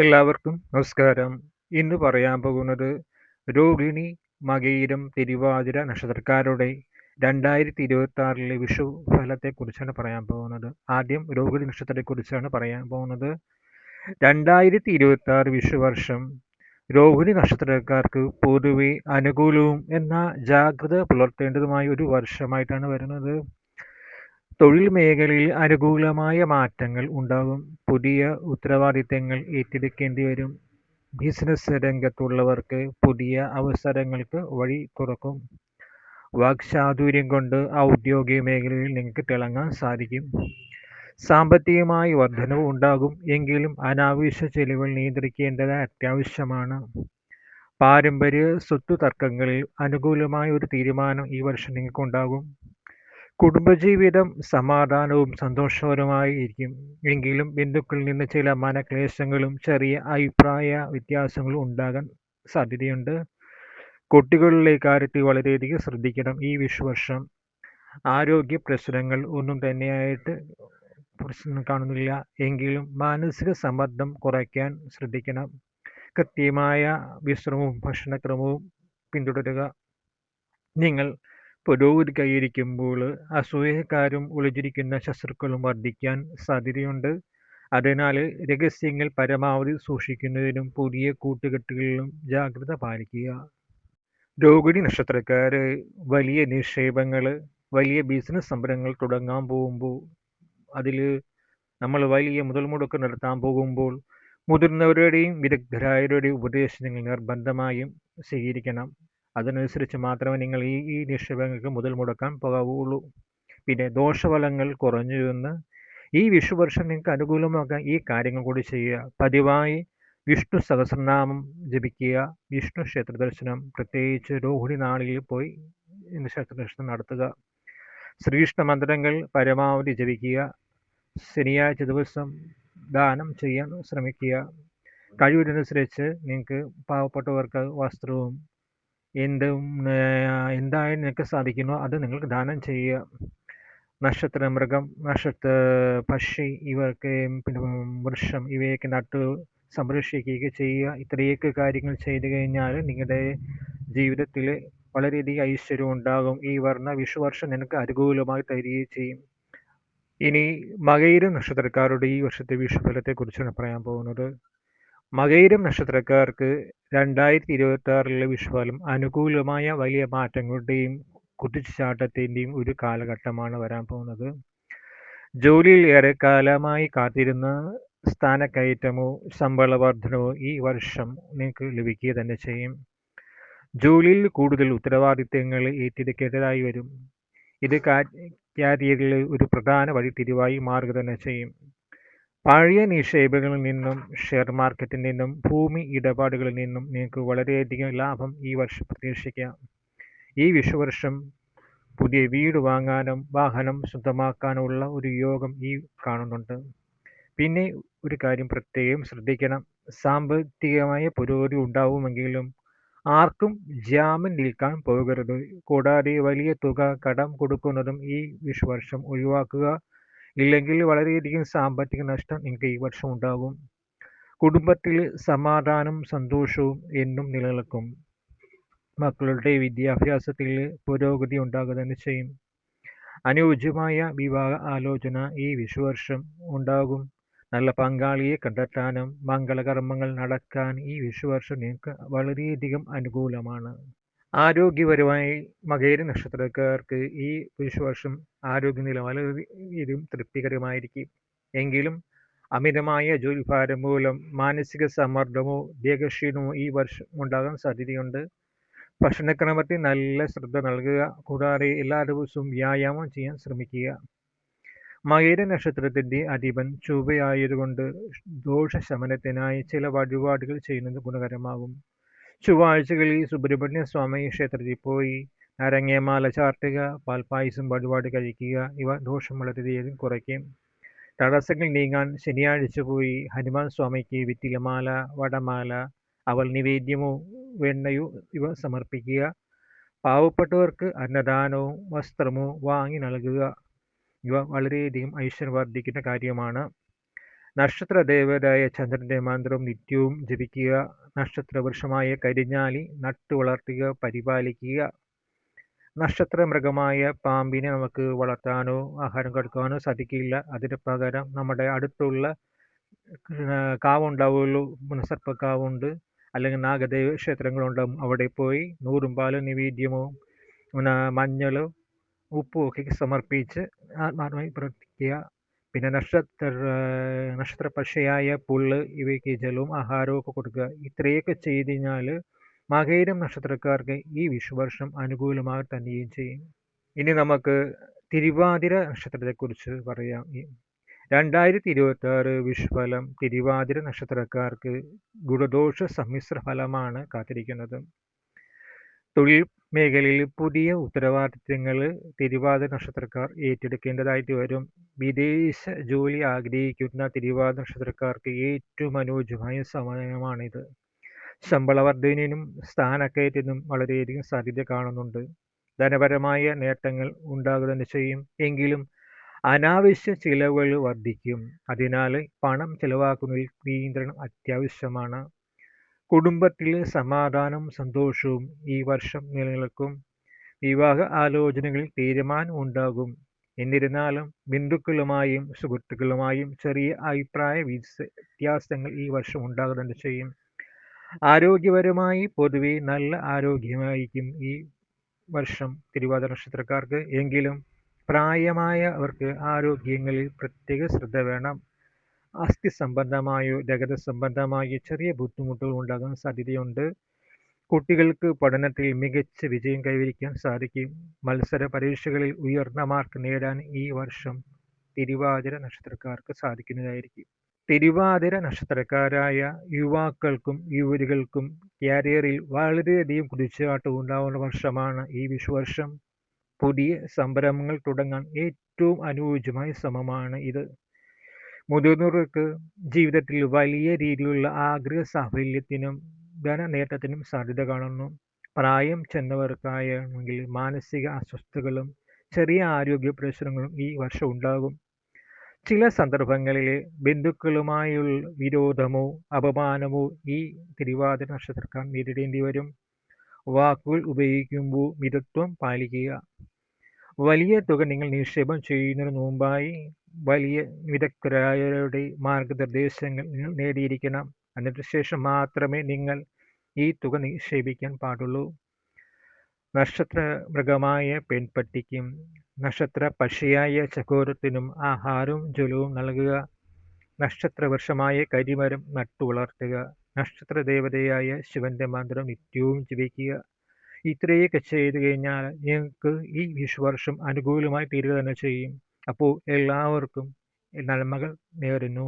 എല്ലാവർക്കും നമസ്കാരം. ഇന്ന് പറയാൻ പോകുന്നത് രോഹിണി, മകയിരം, തിരുവാതിര നക്ഷത്രക്കാരുടെ 2026 വിഷു ഫലത്തെക്കുറിച്ചാണ് പറയാൻ പോകുന്നത്. ആദ്യം രോഹിണി നക്ഷത്രത്തെക്കുറിച്ചാണ് പറയാൻ പോകുന്നത്. 2026 വിഷുവർഷം രോഹിണി നക്ഷത്രക്കാർക്ക് പൊതുവെ അനുകൂലവും എന്നാൽ ജാഗ്രത പുലർത്തേണ്ടതുമായ ഒരു വർഷമായിട്ടാണ് വരുന്നത്. തൊഴിൽ മേഖലയിൽ അനുകൂലമായ മാറ്റങ്ങൾ ഉണ്ടാകും. പുതിയ ഉത്തരവാദിത്തങ്ങൾ ഏറ്റെടുക്കേണ്ടി വരും. ബിസിനസ് രംഗത്തുള്ളവർക്ക് പുതിയ അവസരങ്ങൾക്ക് വഴി തുറക്കും. വാക്ചാതുര്യം കൊണ്ട് ഔദ്യോഗിക മേഖലയിൽ നിങ്ങൾക്ക് തിളങ്ങാൻ സാധിക്കും. സാമ്പത്തികമായി വർധനവ് ഉണ്ടാകും. എങ്കിലും അനാവശ്യ ചെലവുകൾ നിയന്ത്രിക്കേണ്ടത് അത്യാവശ്യമാണ്. പാരമ്പര്യ സ്വത്ത് തർക്കങ്ങളിൽ അനുകൂലമായ ഒരു തീരുമാനം ഈ വർഷം നിങ്ങൾക്കുണ്ടാകും. കുടുംബജീവിതം സമാധാനവും സന്തോഷകരവുമായി ഇരിക്കും. എങ്കിലും ബന്ധുക്കളിൽ നിന്ന് ചില മനക്ലേശങ്ങളും ചെറിയ അഭിപ്രായ വ്യത്യാസങ്ങളും ഉണ്ടാകാൻ സാധ്യതയുണ്ട്. കുട്ടികളുടെ കാര്യത്തിൽ വളരെയധികം ശ്രദ്ധിക്കണം. ഈ വിഷുവർഷം ആരോഗ്യ പ്രശ്നങ്ങൾ ഒന്നും തന്നെയായിട്ട് പ്രശ്നം കാണുന്നില്ല. എങ്കിലും മാനസിക സമ്മർദ്ദം കുറയ്ക്കാൻ ശ്രദ്ധിക്കണം. കൃത്യമായ വിശ്രമവും ഭക്ഷണക്രമവും പിന്തുടരുക. നിങ്ങൾ പുരോഗതി കൈവരിക്കുമ്പോൾ അസൂയക്കാരും ഒളിഞ്ഞിരിക്കുന്ന ശത്രുക്കളും വർദ്ധിക്കാൻ സാധ്യതയുണ്ട്. അതിനാൽ രഹസ്യങ്ങൾ പരമാവധി സൂക്ഷിക്കുന്നതിനും പുതിയ കൂട്ടുകെട്ടുകളിലും ജാഗ്രത പാലിക്കുക. രോഹിണി നക്ഷത്രക്കാർ വലിയ നിക്ഷേപങ്ങൾ, വലിയ ബിസിനസ് സംരംഭങ്ങൾ തുടങ്ങാൻ പോകുമ്പോൾ അതിൽ നമ്മൾ വലിയ മുതൽ മുടക്ക് നടത്താൻ പോകുമ്പോൾ മുതിർന്നവരുടെയും വിദഗ്ധരായവരുടെയും ഉപദേശം നിങ്ങൾ നിർബന്ധമായും സ്വീകരിക്കണം. അതനുസരിച്ച് മാത്രമേ നിങ്ങൾ ഈ നിക്ഷേപങ്ങൾക്ക് മുതൽ മുടക്കാൻ പോകാവുള്ളൂ. പിന്നെ ദോഷഫലങ്ങൾ കുറഞ്ഞു എന്ന് ഈ വിഷുവർഷം നിങ്ങൾക്ക് അനുകൂലമാക്കാൻ ഈ കാര്യങ്ങൾ കൂടി ചെയ്യുക. പതിവായി വിഷ്ണു സഹസ്രനാമം ജപിക്കുക. വിഷ്ണു ക്ഷേത്ര ദർശനം, പ്രത്യേകിച്ച് രോഹിണി നാളിൽ പോയി ക്ഷേത്ര ദർശനം നടത്തുക. ശ്രീകൃഷ്ണ മന്ത്രങ്ങൾ പരമാവധി ജപിക്കുക. ശനിയാഴ്ച ദിവസം ദാനം ചെയ്യാൻ ശ്രമിക്കുക. കഴിവിനനുസരിച്ച് നിങ്ങൾക്ക് പാവപ്പെട്ടവർക്ക് വസ്ത്രവും എന്തായാലും നിങ്ങൾക്ക് സാധിക്കുന്നോ അത് നിങ്ങൾക്ക് ദാനം ചെയ്യുക. നക്ഷത്ര മൃഗം, നക്ഷത്ര പക്ഷി, ഇവർക്ക് പിന്നെ വൃക്ഷം ഇവയൊക്കെ നട്ട് സംരക്ഷിക്കുകയൊക്കെ ചെയ്യുക. ഇത്രയൊക്കെ കാര്യങ്ങൾ ചെയ്തു കഴിഞ്ഞാൽ നിങ്ങളുടെ ജീവിതത്തിൽ വളരെയധികം ഐശ്വര്യം ഉണ്ടാകും. ഈ വിഷുവർഷം നിനക്ക് അനുകൂലമായി തരികയും ചെയ്യും. ഇനി മകയിരം നക്ഷത്രക്കാരുടെ ഈ വർഷത്തെ വിഷുഫലത്തെക്കുറിച്ചാണ് പറയാൻ പോകുന്നത്. മകയിരം നക്ഷത്രക്കാർക്ക് 2026 വിഷുഫലം അനുകൂലമായ വലിയ മാറ്റങ്ങളുടെയും കുതിച്ചുചാട്ടത്തിൻ്റെയും ഒരു കാലഘട്ടമാണ് വരാൻ പോകുന്നത്. ജോലിയിൽ ഏറെക്കാലമായി കാത്തിരുന്ന സ്ഥാനക്കയറ്റമോ ശമ്പള വർധനവോ ഈ വർഷം നിങ്ങൾക്ക് ലഭിക്കുക തന്നെ ചെയ്യും. ജോലിയിൽ കൂടുതൽ ഉത്തരവാദിത്തങ്ങൾ ഏറ്റെടുക്കേണ്ടതായി വരും. ഇത് കരിയറിൽ ഒരു പ്രധാന വഴിത്തിരിവായി മാറുക തന്നെ ചെയ്യും. പഴയ നിക്ഷേപങ്ങളിൽ നിന്നും ഷെയർ മാർക്കറ്റിൽ നിന്നും ഭൂമി ഇടപാടുകളിൽ നിന്നും നിങ്ങൾക്ക് വളരെയധികം ലാഭം ഈ വർഷം പ്രതീക്ഷിക്കാം. ഈ വിഷുവർഷം പുതിയ വീട് വാങ്ങാനും വാഹനം സ്വന്തമാക്കാനുള്ള ഒരു യോഗം ഈ കാണുന്നുണ്ട്. പിന്നെ ഒരു കാര്യം പ്രത്യേകം ശ്രദ്ധിക്കണം. സാമ്പത്തികമായ പുരോഗതി ഉണ്ടാവുമെങ്കിലും ആർക്കും ജാമ്യം നിൽക്കാൻ പോകരുത്. കൂടാതെ വലിയ തുക കടം കൊടുക്കുന്നതും ഈ വിഷുവർഷം ഒഴിവാക്കുക. ഇല്ലെങ്കിൽ വളരെയധികം സാമ്പത്തിക നഷ്ടം നിങ്ങൾക്ക് ഈ വർഷം ഉണ്ടാകും. കുടുംബത്തിൽ സമാധാനവും സന്തോഷവും എന്നും നിലനിൽക്കും. മക്കളുടെ വിദ്യാഭ്യാസത്തിൽ പുരോഗതി ഉണ്ടാകുക തന്നെ ചെയ്യും. അനുയോജ്യമായ വിവാഹ ആലോചന ഈ വിഷുവർഷം ഉണ്ടാകും. നല്ല പങ്കാളിയെ കണ്ടെത്താനും മംഗളകർമ്മങ്ങൾ നടക്കാൻ ഈ വിഷുവർഷം നിങ്ങൾക്ക് വളരെയധികം അനുകൂലമാണ്. ആരോഗ്യപരമായി മകയിര നക്ഷത്രക്കാർക്ക് ഈ വിഷുവർഷം ആരോഗ്യനില വളരെയധികം തൃപ്തികരമായിരിക്കും. എങ്കിലും അമിതമായ ജോലിഭാരം മൂലം മാനസിക സമ്മർദ്ദമോ ദേഹക്ഷീണമോ ഈ വർഷം ഉണ്ടാകാൻ സാധ്യതയുണ്ട്. ഭക്ഷണക്രമത്തിൽ നല്ല ശ്രദ്ധ നൽകുക. കൂടാതെ എല്ലാ ദിവസവും വ്യായാമം ചെയ്യാൻ ശ്രമിക്കുക. മകയിര നക്ഷത്രത്തിൻ്റെ അധിപൻ ചൊവ്വയായതുകൊണ്ട് ദോഷശമനത്തിനായി ചില വഴിപാടുകൾ ചെയ്യുന്നത് ഗുണകരമാകും. ചൊവ്വാഴ്ചകളിൽ സുബ്രഹ്മണ്യ സ്വാമി ക്ഷേത്രത്തിൽ പോയി നാരങ്ങമാല ചാർത്തുക, പാൽപ്പായസം വഴിപാട് കഴിക്കുക. ഇവ ദോഷം വളരെയധികം കുറയ്ക്കും. തടസ്സങ്ങൾ നീങ്ങാൻ ശനിയാഴ്ച പോയി ഹനുമാൻ സ്വാമിക്ക് വെറ്റിലമാല, വടമാല, അവൽ നിവേദ്യമോ വെണ്ണയോ ഇവ സമർപ്പിക്കുക. പാവപ്പെട്ടവർക്ക് അന്നദാനവും വസ്ത്രമോ വാങ്ങി നൽകുക. ഇവ വളരെയധികം ഐശ്വര്യം വർദ്ധിക്കുന്ന കാര്യമാണ്. നക്ഷത്രദേവതയായ ചന്ദ്രന്റെ മന്ത്രം നിത്യവും ജപിക്കുക. നക്ഷത്രവൃക്ഷമായ കരിഞ്ഞാലി നട്ടു വളർത്തുക, പരിപാലിക്കുക. നക്ഷത്രമൃഗമായ പാമ്പിനെ നമുക്ക് വളർത്താനോ ആഹാരം കൊടുക്കാനോ സാധിക്കില്ല. അതിന് പകരം നമ്മുടെ അടുത്തുള്ള കാവുണ്ടാവുമല്ലോ, സർപ്പക്കാവുണ്ട്, അല്ലെങ്കിൽ നാഗദേവ ക്ഷേത്രങ്ങളുണ്ടാവും. അവിടെ പോയി നൂറും പാലും നിവേദ്യമോ മഞ്ഞളോ ഉപ്പും ഒക്കെ സമർപ്പിച്ച് ആത്മാർത്ഥമായി പ്രവർത്തിക്കുക. പിന്നെ നക്ഷത്രപക്ഷിയായ പുല്ല് ഇവയ്ക്ക് ജലവും ആഹാരവും ഒക്കെ കൊടുക്കുക. ഇത്രയൊക്കെ ചെയ്ത് കഴിഞ്ഞാൽ മകയിരം നക്ഷത്രക്കാർക്ക് ഈ വിഷുവർഷം അനുകൂലമായി തന്നെയും ചെയ്യും. ഇനി നമുക്ക് തിരുവാതിര നക്ഷത്രത്തെക്കുറിച്ച് പറയാം. 2026 വിഷുഫലം തിരുവാതിര നക്ഷത്രക്കാർക്ക് ഗുണദോഷ സമ്മിശ്ര ഫലമാണ് കാത്തിരിക്കുന്നത്. തൊഴിൽ മേഖലയിൽ പുതിയ ഉത്തരവാദിത്തങ്ങൾ തിരുവാതിര നക്ഷത്രക്കാർ ഏറ്റെടുക്കേണ്ടതായിട്ട് വരും. വിദേശ ജോലി ആഗ്രഹിക്കുന്ന തിരുവാതിര നക്ഷത്രക്കാർക്ക് ഏറ്റവും അനുയോജ്യമായ സമയമാണിത്. ശമ്പള വർധനവിനും സ്ഥാനക്കയറ്റത്തിനും വളരെയധികം സാധ്യത കാണുന്നുണ്ട്. ധനപരമായ നേട്ടങ്ങൾ ഉണ്ടാകുക തന്നെ ചെയ്യും. എങ്കിലും അനാവശ്യ ചിലവുകൾ വർദ്ധിക്കും. അതിനാൽ പണം ചെലവാക്കുന്നതിൽ നിയന്ത്രണം അത്യാവശ്യമാണ്. കുടുംബത്തിൽ സമാധാനവും സന്തോഷവും ഈ വർഷം നിലനിൽക്കും. വിവാഹ ആലോചനകളിൽ തീരുമാനം ഉണ്ടാകും. എന്നിരുന്നാലും ബന്ധുക്കളുമായും സുഹൃത്തുക്കളുമായും ചെറിയ അഭിപ്രായ വ്യത്യാസങ്ങൾ ഈ വർഷം ഉണ്ടാകുക തന്നെ ചെയ്യും. ആരോഗ്യപരമായി പൊതുവെ നല്ല ആരോഗ്യമായിരിക്കും ഈ വർഷം തിരുവാതിര നക്ഷത്രക്കാർക്ക്. എങ്കിലും പ്രായമായവർക്ക് ആരോഗ്യങ്ങളിൽ പ്രത്യേക ശ്രദ്ധ വേണം. അസ്ഥി സംബന്ധമായോ രക്ത സംബന്ധമായോ ചെറിയ ബുദ്ധിമുട്ടുകൾ ഉണ്ടാകാൻ സാധ്യതയുണ്ട്. കുട്ടികൾക്ക് പഠനത്തിൽ മികച്ച വിജയം കൈവരിക്കാൻ സാധിക്കും. മത്സര പരീക്ഷകളിൽ ഉയർന്ന മാർക്ക് നേടാൻ ഈ വർഷം തിരുവാതിര നക്ഷത്രക്കാർക്ക് സാധിക്കുന്നതായിരിക്കും. തിരുവാതിര നക്ഷത്രക്കാരായ യുവാക്കൾക്കും യുവതികൾക്കും കരിയറിൽ വളരെയധികം കുതിച്ചുചാട്ടം ഉണ്ടാവുന്ന വർഷമാണ് ഈ വിഷുവർഷം. പുതിയ സംരംഭങ്ങൾ തുടങ്ങാൻ ഏറ്റവും അനുയോജ്യമായ സമയമാണ് ഇത്. മുതിർന്നവർക്ക് ജീവിതത്തിൽ വലിയ രീതിയിലുള്ള ആഗ്രഹ സാഫല്യത്തിനും ധനനേട്ടത്തിനും സാധ്യത കാണുന്നു. പ്രായം ചെന്നവർക്കാണെങ്കിൽ മാനസിക അസ്വസ്ഥതകളും ചെറിയ ആരോഗ്യ പ്രശ്നങ്ങളും ഈ വർഷം ഉണ്ടാകും. ചില സന്ദർഭങ്ങളിൽ ബന്ധുക്കളുമായുള്ള വിരോധമോ അപമാനമോ ഈ തിരുവാതിര നക്ഷത്രക്കാർ നേരിടേണ്ടി വരും. വാക്കുകൾ ഉപയോഗിക്കുമ്പോൾ മിതത്വം പാലിക്കുക. വലിയ തുക നിങ്ങൾ നിക്ഷേപം ചെയ്യുന്നതിന് മുമ്പായി വലിയ വിദഗ്ധരായവരുടെ മാർഗനിർദ്ദേശങ്ങൾ നിങ്ങൾ നേടിയിരിക്കണം. എന്നിട്ട് ശേഷം മാത്രമേ നിങ്ങൾ ഈ തുക നിക്ഷേപിക്കാൻ പാടുള്ളൂ. നക്ഷത്ര മൃഗമായ പെൺപട്ടിക്കും നക്ഷത്ര പക്ഷിയായ ചകോരത്തിനും ആഹാരവും ജലവും നൽകുക. നക്ഷത്രവൃക്ഷമായ കരിമരം നട്ടു വളർത്തുക. നക്ഷത്ര ദേവതയായ ശിവന്റെ മന്ത്രം നിത്യവും ജപിക്കുക. ഇത്രയൊക്കെ ചെയ്തു കഴിഞ്ഞാൽ നിങ്ങൾക്ക് ഈ വിഷുവർഷം അനുകൂലമായി തീരുക തന്നെ ചെയ്യും. അപ്പോൾ എല്ലാവർക്കും നന്മകൾ നേരുന്നു.